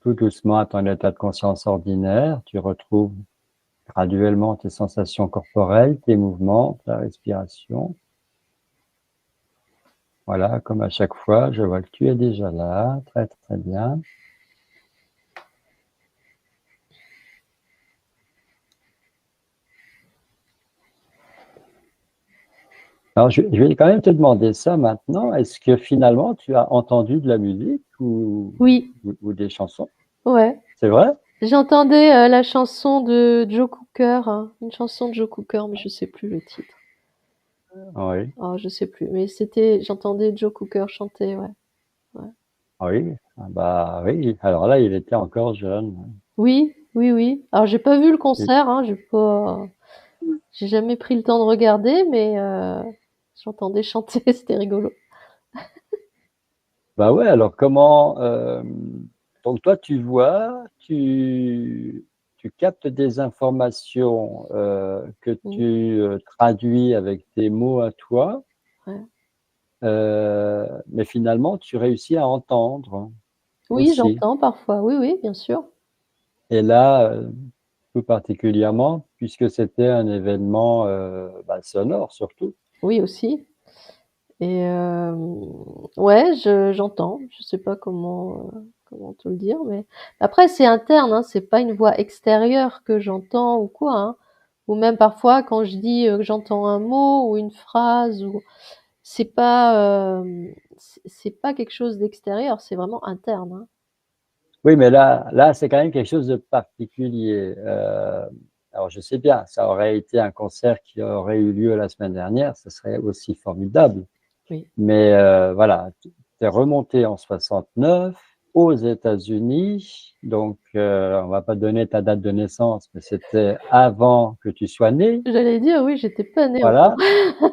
tout doucement à ton état de conscience ordinaire. Tu retrouves graduellement tes sensations corporelles, tes mouvements, ta respiration. Voilà, comme à chaque fois, je vois que tu es déjà là. Très, très bien. Alors, je vais quand même te demander ça maintenant. Est-ce que finalement, tu as entendu de la musique
Oui,
ou des chansons?
ouais.
C'est vrai?
J'entendais la chanson de Joe Cooker, hein, une chanson de Joe Cooker, mais je sais plus le titre.
Oui,
Oh, je sais plus, mais j'entendais Joe Cooker chanter, ouais. Ouais.
oui. Ah bah oui. Alors là, il était encore jeune.
Oui, oui, oui. Alors j'ai pas vu le
Et-
concert, hein, j'ai jamais pris le temps de regarder, mais j'entendais chanter, c'était rigolo.
Bah ouais. Alors comment donc toi, tu vois, tu captes des informations que
Mm,
tu traduis avec tes mots à toi,
ouais.
mais finalement, tu réussis à entendre
Oui,
aussi.
j'entends parfois. Oui, oui, bien sûr.
Et là, tout particulièrement, puisque c'était un événement bah, sonore surtout.
Oui, aussi. Et ouais, j'entends. Je sais pas comment te le dire, mais après c'est interne, hein, c'est pas une voix extérieure que j'entends ou quoi, hein. Ou même parfois quand je dis que j'entends un mot ou une phrase, ou c'est pas quelque chose d'extérieur, c'est vraiment interne, hein.
Oui, mais là, c'est quand même quelque chose de particulier. Alors, je sais bien, ça aurait été un concert qui aurait eu lieu la semaine dernière, ce serait aussi formidable.
Oui.
Mais voilà, tu es remonté en 69 aux États-Unis, donc on va pas donner ta date de naissance, mais c'était avant que tu sois né.
J'allais dire oui, j'étais pas née encore.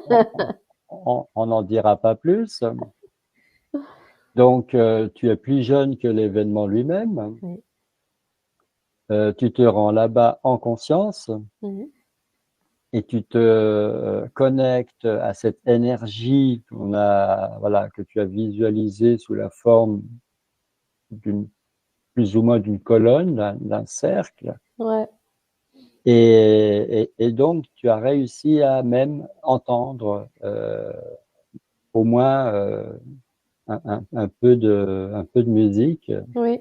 Voilà, on n'en dira pas plus. Donc, tu es plus jeune que l'événement lui-même.
Oui.
Tu te rends là-bas en conscience
Mhm.
et tu te connectes à cette énergie voilà, que tu as visualisée sous la forme d'une, plus ou moins d'une colonne, d'un cercle.
Ouais.
Et donc, tu as réussi à même entendre au moins un peu de musique.
Oui.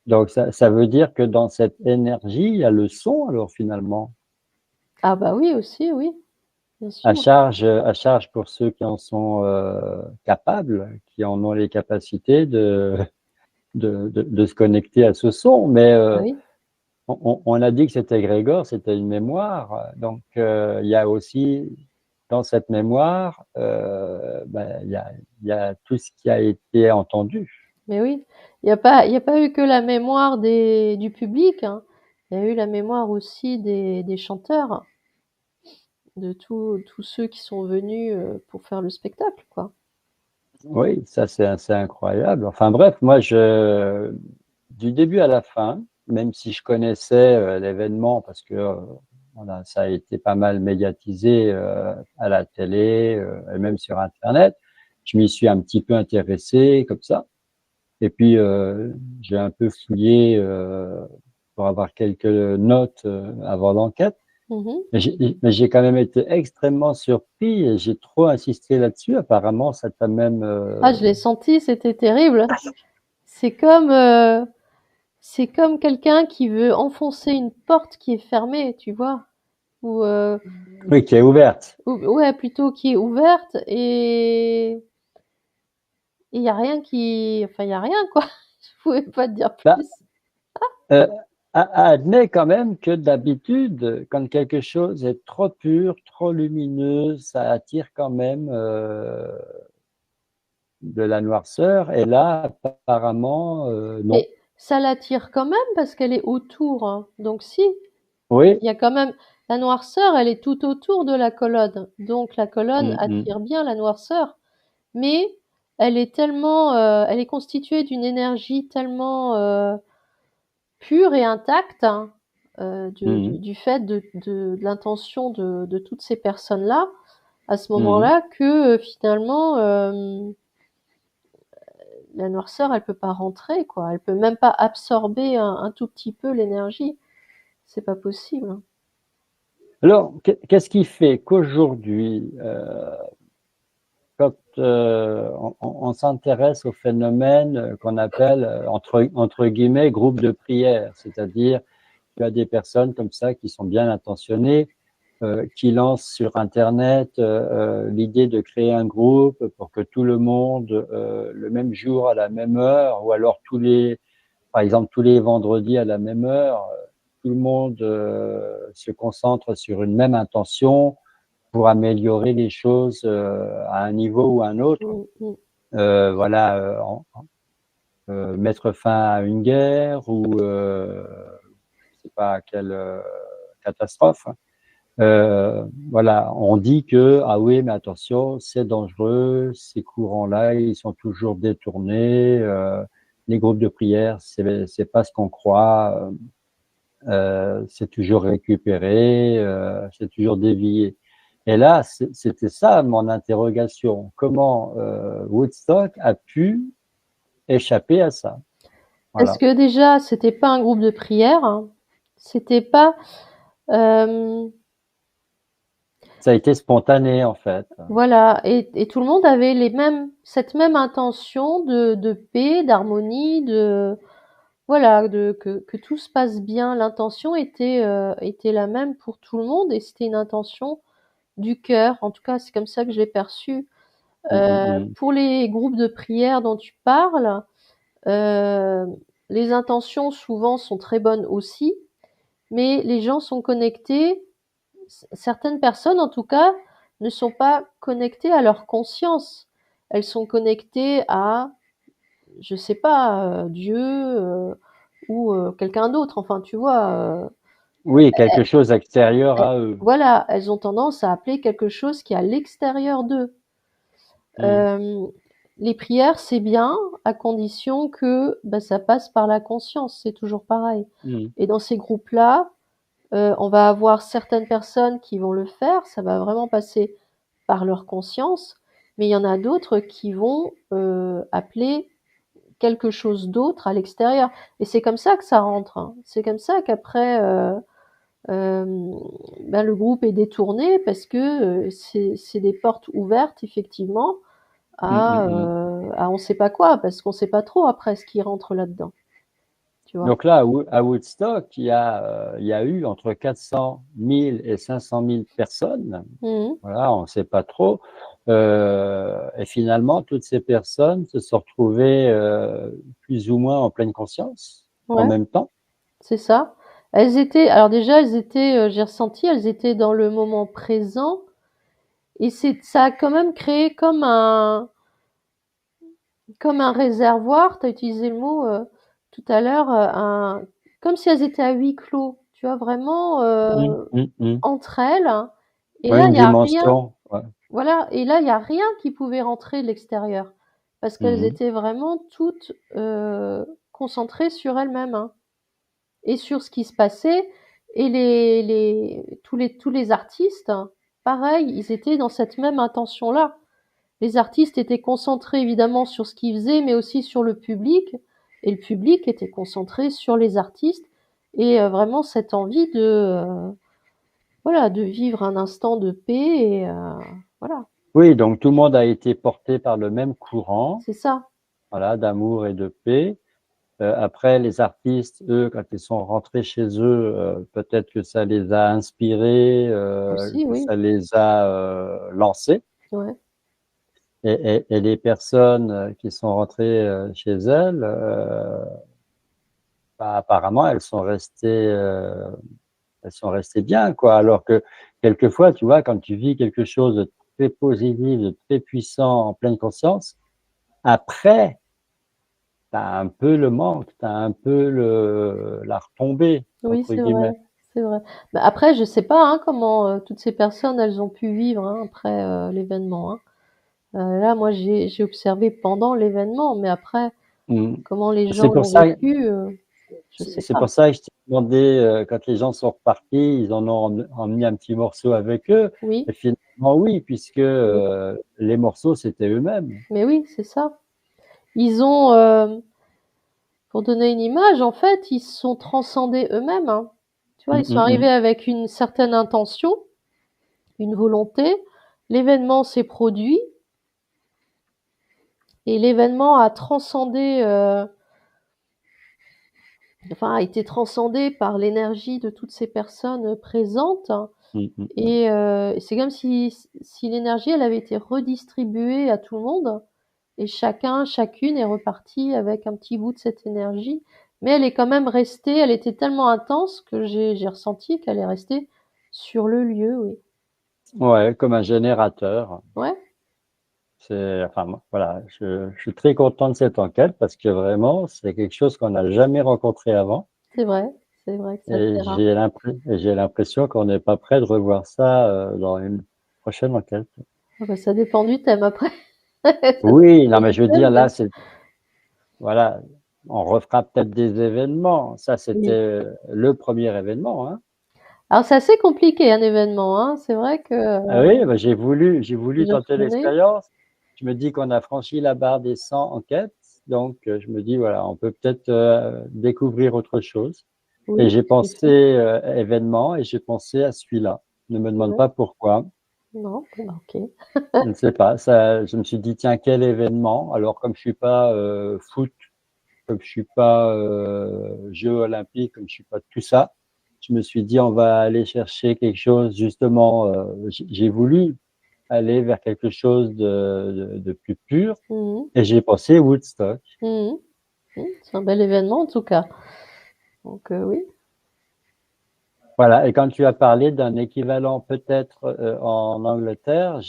Donc, ça veut dire que dans cette énergie, il y a le son, alors finalement,
Ah bah oui aussi, oui, bien
à
sûr.
charge pour ceux qui en sont capables, qui en ont les capacités de se connecter à ce son. Mais
Ah oui.
on a dit que c'était Grégor, c'était une mémoire. Donc, il y a aussi, dans cette mémoire, ben, il y a tout ce qui a été entendu.
Mais oui, il y a pas eu que la mémoire du public, hein. Il y a eu la mémoire aussi des chanteurs, de tous ceux qui sont venus pour faire le spectacle, quoi.
Oui, ça c'est assez incroyable. Enfin bref, moi, du début à la fin, même si je connaissais l'événement parce que voilà, ça a été pas mal médiatisé à la télé et même sur Internet, je m'y suis un petit peu intéressé comme ça. Et puis j'ai un peu fouillé pour avoir quelques notes avant l'enquête.
Mhm.
Mais j'ai quand même été extrêmement surpris et j'ai trop insisté là-dessus. Apparemment, ça t'a même
Ah, je l'ai senti, c'était terrible. C'est comme, euh, c'est comme quelqu'un qui veut enfoncer une porte qui est fermée, tu vois, ou,
oui, qui est ouverte.
ouais, plutôt qui est ouverte et il y a rien enfin, il y a rien, quoi. Je pouvais pas te dire
Bah,
plus.
euh, admets quand même que d'habitude, quand quelque chose est trop pur, trop lumineux, ça attire quand même de la noirceur. Et là, apparemment, non.
Mais ça l'attire quand même parce qu'elle est autour, hein. Donc si,
Oui.
il y a quand même la noirceur, elle est tout autour de la colonne. Donc la colonne
Mm, mm,
attire bien la noirceur, mais elle est constituée d'une énergie tellement pure et intacte, hein,
mm,
du fait de l'intention de toutes ces personnes-là à ce
mm.
moment-là que finalement la noirceur, elle peut pas rentrer, quoi. Elle peut même pas absorber un tout petit peu l'énergie. C'est pas possible, hein.
Alors, qu'est-ce qui fait qu'aujourd'hui, quand on s'intéresse au phénomène qu'on appelle, entre guillemets, groupe de prière, c'est-à-dire tu as des personnes comme ça qui sont bien intentionnées, qui lancent sur Internet l'idée de créer un groupe pour que tout le monde, le même jour, à la même heure, ou alors par exemple, tous les vendredis à la même heure, tout le monde se concentre sur une même intention pour améliorer les choses à un niveau ou à un autre.
Mm, mm.
Voilà, mettre fin à une guerre ou je sais pas quelle catastrophe. Voilà, on dit que ah oui, mais attention, c'est dangereux, ces courants-là, ils sont toujours détournés. Les groupes de prière, c'est pas ce qu'on croit. C'est toujours récupéré, c'est toujours dévié. Et là, c'était ça mon interrogation. Comment Woodstock a pu échapper à ça?
Parce
Voilà.
que déjà, c'était pas un groupe de prière, hein. C'était pas, euh,
Ça a été spontané, en fait.
voilà, et tout le monde avait cette même intention de paix, d'harmonie, voilà, que tout se passe bien. L'intention était la même pour tout le monde et c'était une intention du cœur. En tout cas, c'est comme ça que je l'ai perçu.
Mm, mm,
Pour les groupes de prière dont tu parles, euh, les intentions souvent sont très bonnes aussi, mais les gens sont connectés. Certaines personnes, en tout cas, ne sont pas connectées à leur conscience. Elles sont connectées à, je sais pas, Dieu ou quelqu'un d'autre. Enfin, tu vois.
oui, quelque chose extérieur
Elles-
à eux.
voilà, elles ont tendance à appeler quelque chose qui est à l'extérieur d'eux.
Mm,
Euh, les prières, c'est bien, à condition que bah, ça passe par la conscience. C'est toujours pareil.
mm,
Et dans ces groupes-là, on va avoir certaines personnes qui vont le faire, ça va vraiment passer par leur conscience, mais il y en a d'autres qui vont appeler quelque chose d'autre à l'extérieur. Et c'est comme ça que ça rentre, hein. C'est comme ça qu'après, euh, ben, le groupe est détourné parce que c'est des portes ouvertes, effectivement,
mm, mm, mm.
à on sait pas quoi, parce qu'on sait pas trop après ce qui rentre là-dedans, tu vois.
Donc là, à Woodstock, il y a eu entre 400 000 et 500 000 personnes.
Mhm.
Voilà, on ne sait pas trop. Et finalement, toutes ces personnes se sont retrouvées plus ou moins en pleine conscience en
Ouais,
même temps.
c'est ça. Alors déjà, j'ai ressenti, elles étaient dans le moment présent, et ça a quand même créé comme un réservoir. Tu as utilisé le mot tout à l'heure, comme si elles étaient à huis clos, tu vois, vraiment entre elles. Et
Ouais,
là,
une
il y a rien,
dimension. Ouais.
voilà. Et là, il y a rien qui pouvait rentrer de l'extérieur, parce qu'elles
Mhm.
étaient vraiment toutes concentrées sur elles-mêmes, hein, et sur ce qui se passait. Et tous les artistes, hein, pareil, ils étaient dans cette même intention-là. Les artistes étaient concentrés évidemment sur ce qu'ils faisaient, mais aussi sur le public. Et le public était concentré sur les artistes. Et vraiment cette envie voilà, de vivre un instant de paix. Et voilà,
Oui, donc tout le monde a été porté par le même courant,
c'est ça
voilà, d'amour et de paix. Après, les artistes, eux, quand ils sont rentrés chez eux, peut-être que ça les a inspirés,
aussi,
que
oui.
ça les a lancés.
Ouais.
Et les personnes qui sont rentrées chez elles, bah, apparemment, elles sont restées bien, quoi. Alors que quelquefois, tu vois, quand tu vis quelque chose de très positif, de très puissant, en pleine conscience, après, tu as un peu le manque, tu as un peu la retombée,
Oui,
entre
c'est vrai,
guillemets.
c'est vrai. Mais après, je sais pas, hein, comment toutes ces personnes elles ont pu vivre, hein, après l'événement, hein. Là, moi, j'ai observé pendant l'événement, mais après,
Mm.
comment les
C'est
gens
pour
l'ont
ça,
vécu, je sais
c'est
pas.
pour ça que je t'ai demandé, quand les gens sont repartis, ils en ont emmené un petit morceau avec eux.
Oui,
Et finalement, oui, puisque
oui.
les morceaux, c'était eux-mêmes.
Mais oui, c'est ça. Ils ont, pour donner une image, en fait, ils se sont transcendés eux-mêmes, hein. Tu vois,
Mm,
ils sont
mm,
arrivés
mm.
avec une certaine intention, une volonté. L'événement s'est produit et l'événement a transcendé, enfin, a été transcendé par l'énergie de toutes ces personnes présentes.
Mm, mm, mm.
Et c'est comme si l'énergie, elle avait été redistribuée à tout le monde, et chacune est repartie avec un petit bout de cette énergie. Mais elle est quand même restée, elle était tellement intense que j'ai ressenti qu'elle est restée sur le lieu, oui.
Ouais, comme un générateur.
Ouais,
Enfin, voilà, je suis très content de cette enquête parce que vraiment, c'est quelque chose qu'on n'a jamais rencontré avant.
c'est vrai, c'est vrai que c'est
Et
assez rare.
j'ai l'impression qu'on n'est pas prêt de revoir ça dans une prochaine enquête.
Ah bah, ça dépend du thème après. Ça
Oui,
dépend
non, mais
du
je veux dire,
thème, mais
là, voilà, on refera peut-être des événements. Ça, c'était
oui.
le premier événement, hein.
Alors c'est assez compliqué un événement, hein. C'est vrai que
Ah oui, bah, j'ai voulu
je
tenter
reconnais.
l'expérience. Je me dis qu'on a franchi la barre des 100 enquêtes. Donc, je me dis, voilà, on peut peut-être découvrir autre chose. Et
Oui,
j'ai
c'est
pensé
ça.
événement et j'ai pensé à celui-là. Ne me demande
Ouais.
pas pourquoi.
Non, bah, ok.
Je ne sais pas. Ça, je me suis dit, tiens, quel événement? Alors, comme je suis pas foot, comme je suis pas Jeux olympiques, comme je suis pas tout ça, je me suis dit, on va aller chercher quelque chose. Justement, j'ai voulu aller vers quelque chose de plus pur
Mhm.
et j'ai pensé Woodstock.
Mhm. C'est un bel événement en tout cas. Donc oui.
Voilà, et quand tu as parlé d'un équivalent peut-être en Angleterre,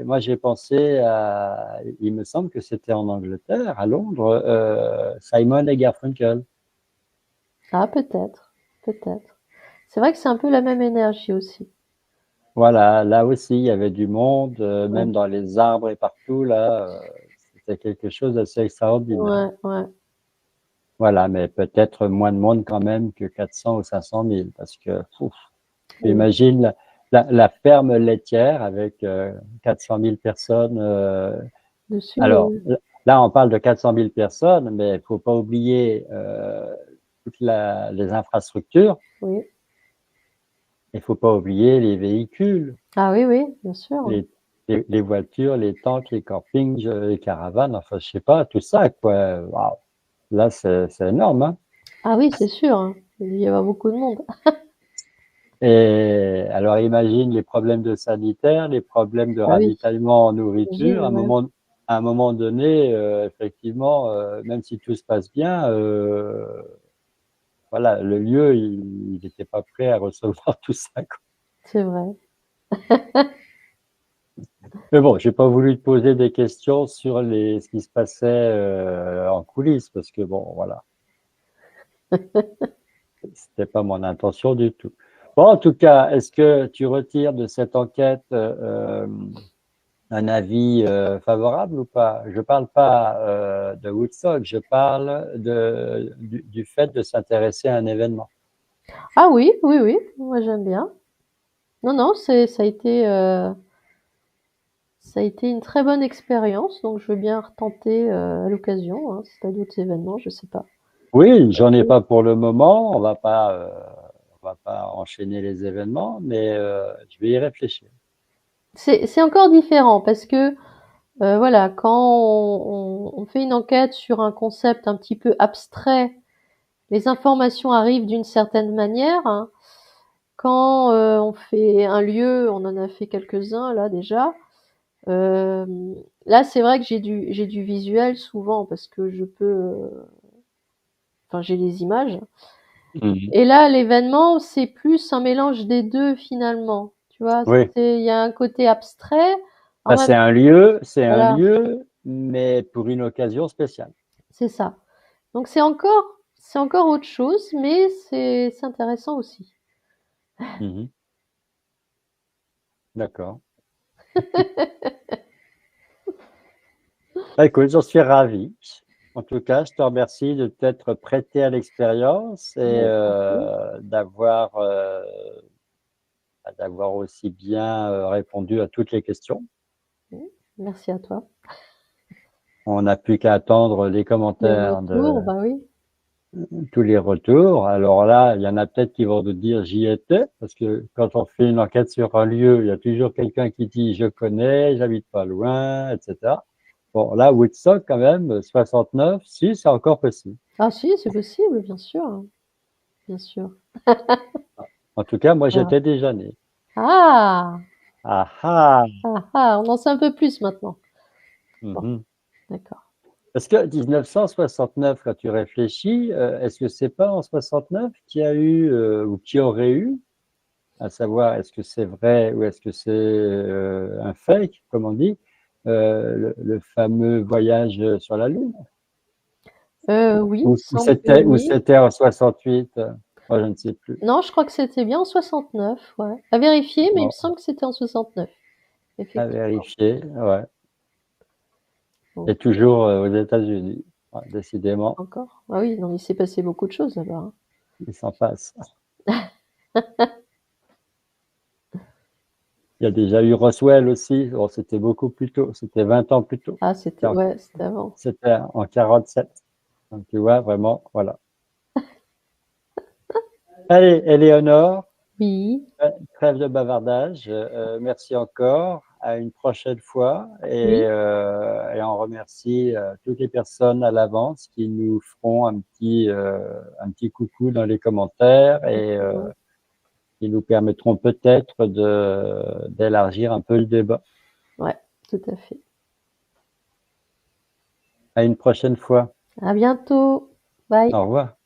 moi j'ai pensé à, il me semble que c'était en Angleterre, à Londres, Simon et Garfunkel.
Ah, peut-être, peut-être. C'est vrai que c'est un peu la même énergie aussi.
Voilà, là aussi il y avait du monde,
Ouais,
même dans les arbres et partout, là, c'était quelque chose d'assez extraordinaire.
ouais, ouais.
Voilà, mais peut-être moins de monde quand même que 400 ou 500 000, parce que, ouf,
Oui.
imagine la ferme laitière avec 400 000 personnes.
Dessus,
Alors,
oui.
là, on parle de 400 000 personnes, mais il faut pas oublier toutes les infrastructures.
Oui.
Il faut pas oublier les véhicules,
Ah oui, oui, bien sûr.
les, les voitures, les tanks, les campings, les caravanes. Enfin, je sais pas, tout ça, quoi. Waouh. Là, c'est énorme, hein.
Ah oui, c'est sûr, hein. Il y avoir beaucoup de monde.
Et alors, imagine les problèmes de sanitaire, les problèmes de
Ah oui,
ravitaillement en nourriture.
j'imagine, ouais.
À un moment donné, effectivement, même si tout se passe bien, voilà, le lieu, il n'était pas prêt à recevoir tout ça, quoi.
C'est vrai.
Mais bon, j'ai pas voulu te poser des questions sur ce qui se passait en coulisses, parce que bon, voilà, c'était pas mon intention du tout. Bon, en tout cas, est-ce que tu retires de cette enquête un avis favorable ou pas? Je parle pas de Woodstock, je parle du fait de s'intéresser à un événement.
Ah oui, oui, oui, moi j'aime bien. Non, non, ça a été une très bonne expérience, donc je veux bien retenter à l'occasion, hein, si tu as d'autres événements, je sais pas.
Oui, j'en ai pas pour le moment. On va pas enchaîner les événements, mais je vais y réfléchir.
C'est encore différent parce que voilà, quand on fait une enquête sur un concept un petit peu abstrait, les informations arrivent d'une certaine manière, hein. Quand on fait un lieu, on en a fait quelques-uns là déjà. Euh, Là, c'est vrai que j'ai du visuel souvent parce que je peux, enfin j'ai les images.
Mhm.
Et là, l'événement, c'est plus un mélange des deux finalement. Tu vois,
Oui,
il y a un côté abstrait, en
bah,
même
c'est un
voilà,
lieu, mais pour une occasion spéciale.
c'est ça. Donc c'est encore autre chose, mais c'est intéressant aussi.
Mhm. D'accord. Bah, écoute, j'en suis ravi. En tout cas, je te remercie de t'être prêté à l'expérience et
Mais je t'en prie.
d'avoir aussi bien répondu à toutes les questions.
Merci à toi.
On n'a plus qu'à attendre les
Les
commentaires
retours,
de
bah oui.
tous les retours. Alors là, il y en a peut-être qui vont nous dire j'y étais, parce que quand on fait une enquête sur un lieu, il y a toujours quelqu'un qui dit je connais, j'habite pas loin, etc. Bon, là, Woodstock, quand même, 69, si, c'est encore possible.
Ah si, c'est possible, bien sûr, hein, bien sûr.
En tout cas, moi,
Voilà.
j'étais déjà né.
Ah,
Ah ah!
ah, ah, on en sait un peu plus maintenant. Bon,
Mhm.
d'accord.
Parce que 1969, quand tu réfléchis, est-ce que c'est pas en 69 qu'il y a eu, ou qu'il y aurait eu, à savoir est-ce que c'est vrai ou est-ce que c'est un fake, comme on dit, le fameux voyage sur la Lune?
Oui, il
Ou,
me semble que
ou
oui.
c'était en 68? Moi, je ne sais plus.
Non, je crois que c'était bien en 69, ouais. À vérifier, mais il me
Bon,
semble que c'était en 69,
à
effectivement.
vérifier, ouais.
Donc,
Et toujours aux États-Unis, ouais, décidément,
encore? Ah oui, non, il s'est passé beaucoup de choses là-bas, hein.
il s'en passe. Il y a déjà eu Roswell aussi. Bon, c'était beaucoup plus tôt, c'était 20 ans plus tôt.
Ah,
C'était en,
ouais, c'était avant.
c'était en 47. Donc, tu vois, vraiment, voilà. Allez, Éléonore,
Oui,
trêve de bavardage. Merci encore. À une prochaine fois.
oui,
Et on remercie toutes les personnes à l'avance qui nous feront un petit coucou dans les commentaires et
effectivement.
qui nous permettront peut-être d'élargir un peu le débat.
Ouais, tout à fait.
À une prochaine fois.
À bientôt. Bye.
Au revoir.